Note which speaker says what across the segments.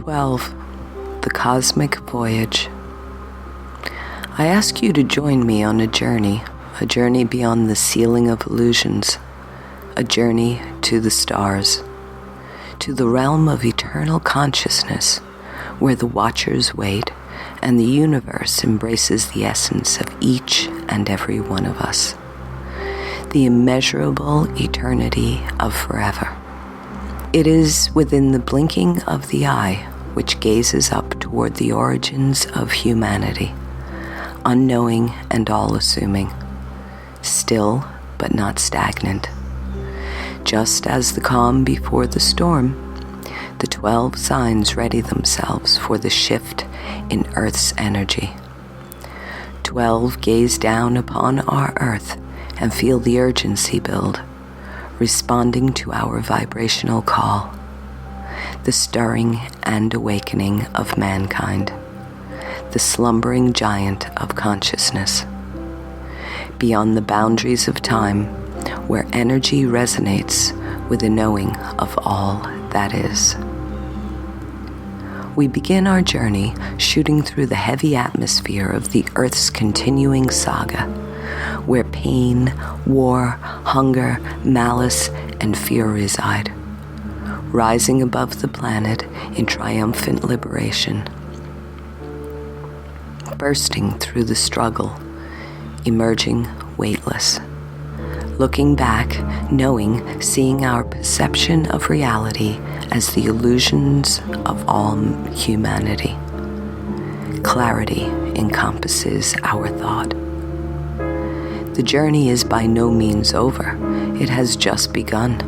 Speaker 1: 12. The Cosmic Voyage. I ask you to join me on a journey beyond the ceiling of illusions, a journey to the stars, to the realm of eternal consciousness, where the watchers wait and the universe embraces the essence of each and every one of us, the immeasurable eternity of forever. It is within the blinking of the eye which gazes up toward the origins of humanity, unknowing and all-assuming, still but not stagnant. Just as the calm before the storm, the 12 signs ready themselves for the shift in Earth's energy. 12 gaze down upon our Earth and feel the urgency build, responding to our vibrational call, the stirring and awakening of mankind, the slumbering giant of consciousness. Beyond the boundaries of time, where energy resonates with the knowing of all that is. We begin our journey shooting through the heavy atmosphere of the Earth's continuing saga, where pain, war, hunger, malice, and fear reside, rising above the planet in triumphant liberation, bursting through the struggle, emerging weightless, looking back, knowing, seeing our perception of reality as the illusions of all humanity. Clarity encompasses our thought. The journey is by no means over. It has just begun.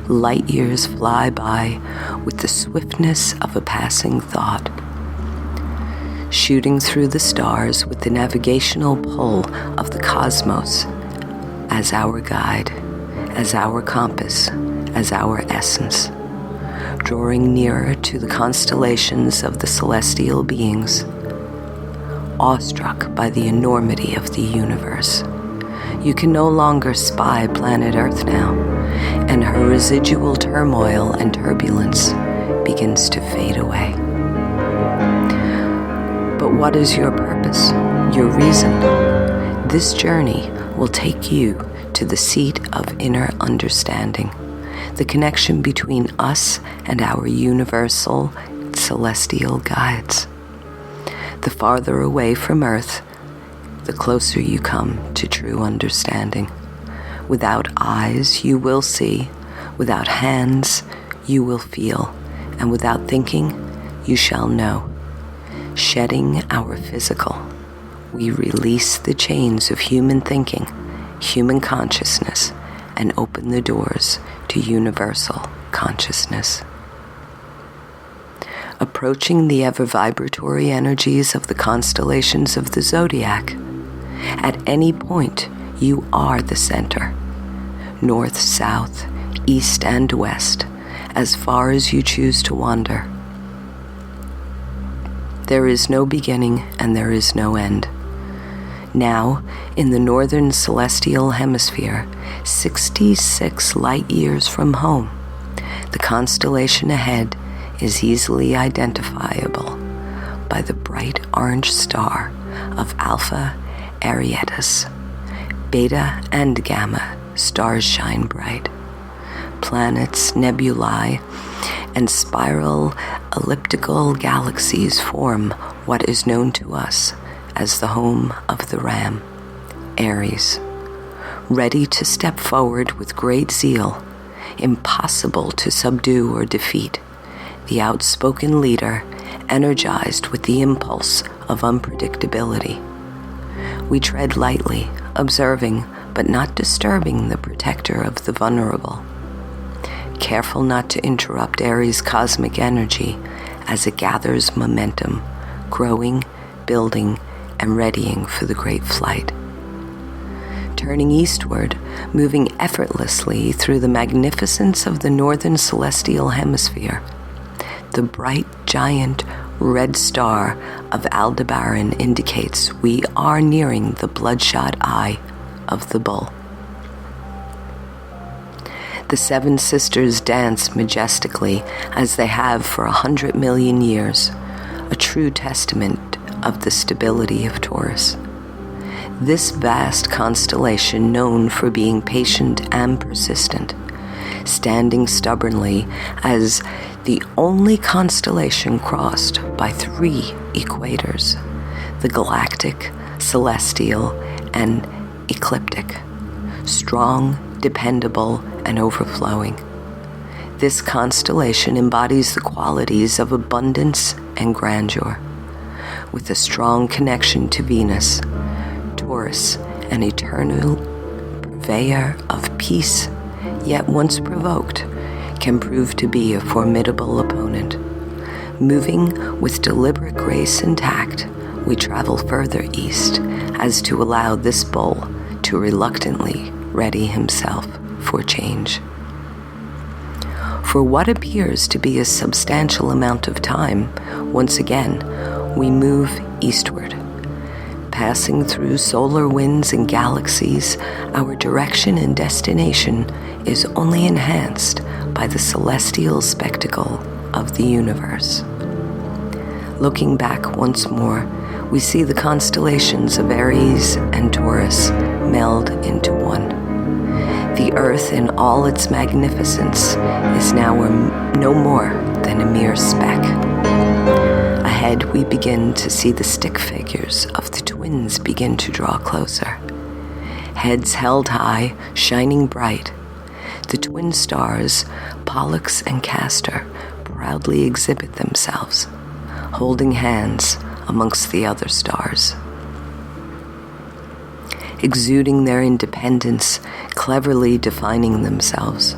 Speaker 1: Light years fly by with the swiftness of a passing thought. Shooting through the stars with the navigational pull of the cosmos as our guide, as our compass, as our essence, drawing nearer to the constellations of the celestial beings, awestruck by the enormity of the universe. You can no longer spy planet Earth now, and her residual turmoil and turbulence begins to fade away. But what is your purpose, your reason? This journey will take you to the seat of inner understanding, the connection between us and our universal celestial guides. The farther away from Earth, the closer you come to true understanding. Without eyes, you will see. Without hands, you will feel. And without thinking, you shall know. Shedding our physical, we release the chains of human thinking, human consciousness, and open the doors to universal consciousness. Approaching the ever-vibratory energies of the constellations of the zodiac, at any point you are the center, north, south, east, and west, as far as you choose to wander. There is no beginning and there is no end. Now, in the northern celestial hemisphere, 66 light years from home, the constellation ahead is easily identifiable by the bright orange star of Alpha Arietis. Beta and Gamma stars shine bright. Planets, nebulae, and spiral elliptical galaxies form what is known to us as the home of the Ram, Aries, ready to step forward with great zeal, impossible to subdue or defeat, the outspoken leader energized with the impulse of unpredictability. We tread lightly, observing but not disturbing the protector of the vulnerable, careful not to interrupt Aries' cosmic energy as it gathers momentum, growing, building, and readying for the great flight. Turning eastward, moving effortlessly through the magnificence of the northern celestial hemisphere, the bright giant red star of Aldebaran indicates we are nearing the bloodshot eye of the bull. The seven sisters dance majestically as they have for 100 million years, a true testament of the stability of Taurus. This vast constellation, known for being patient and persistent, standing stubbornly as the only constellation crossed by 3 equators, the galactic, celestial, and ecliptic, strong, dependable, and overflowing. This constellation embodies the qualities of abundance and grandeur, with a strong connection to Venus, Taurus, an eternal purveyor of peace, yet once provoked, can prove to be a formidable opponent. Moving with deliberate grace and tact, we travel further east as to allow this bull to reluctantly ready himself for change. For what appears to be a substantial amount of time, once again, we move eastward. Passing through solar winds and galaxies, our direction and destination is only enhanced by the celestial spectacle of the universe. Looking back once more, we see the constellations of Aries and Taurus meld into one. The Earth in all its magnificence is now no more than a mere speck. Ahead, we begin to see the stick figures of the twins begin to draw closer. Heads held high, shining bright, the twin stars, Pollux and Castor, proudly exhibit themselves, holding hands amongst the other stars. Exuding their independence, cleverly defining themselves,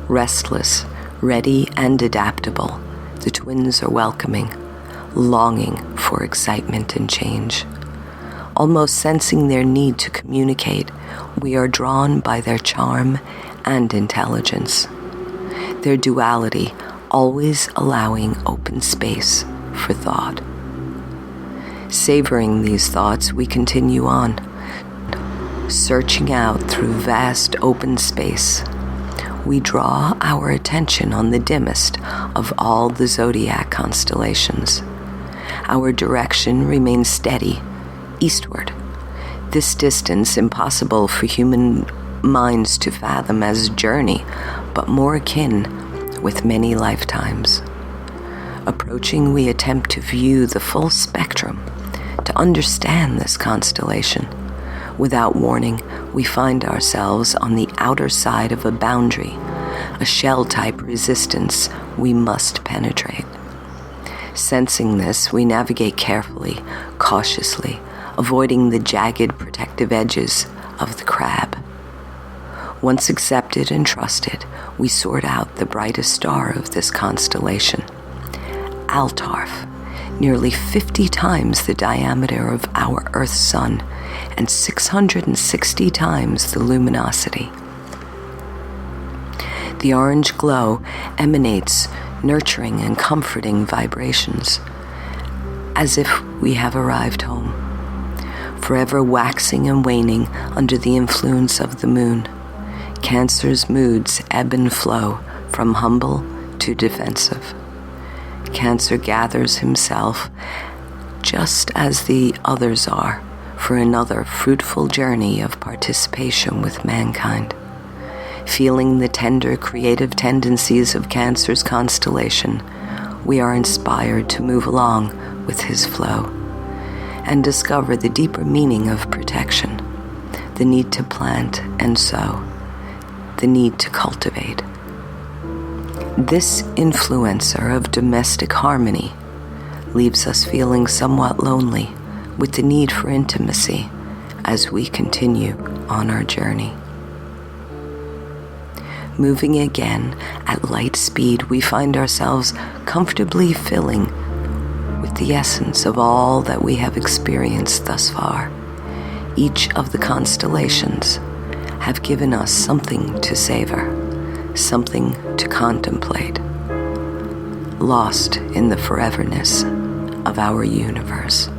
Speaker 1: restless, ready, and adaptable, the twins are welcoming, longing for excitement and change. Almost sensing their need to communicate, we are drawn by their charm and intelligence. Their duality always allowing open space for thought. Savoring these thoughts, we continue on, searching out through vast open space. We draw our attention on the dimmest of all the zodiac constellations. Our direction remains steady, eastward. This distance impossible for human minds to fathom as a journey, but more akin with many lifetimes. Approaching, we attempt to view the full spectrum, to understand this constellation. Without warning, we find ourselves on the outer side of a boundary, a shell-type resistance we must penetrate. Sensing this, we navigate carefully, cautiously, avoiding the jagged protective edges of the crab. Once accepted and trusted, we sort out the brightest star of this constellation, Altarf, nearly 50 times the diameter of our Earth's sun and 660 times the luminosity. The orange glow emanates nurturing and comforting vibrations, as if we have arrived home, forever waxing and waning under the influence of the moon. Cancer's moods ebb and flow from humble to defensive. Cancer gathers himself, just as the others are, for another fruitful journey of participation with mankind. Feeling the tender creative tendencies of Cancer's constellation, we are inspired to move along with his flow and discover the deeper meaning of protection, the need to plant and sow, the need to cultivate. This influencer of domestic harmony leaves us feeling somewhat lonely with the need for intimacy as we continue on our journey. Moving again at light speed, we find ourselves comfortably filling with the essence of all that we have experienced thus far. Each of the constellations have given us something to savor, something to contemplate, lost in the foreverness of our universe.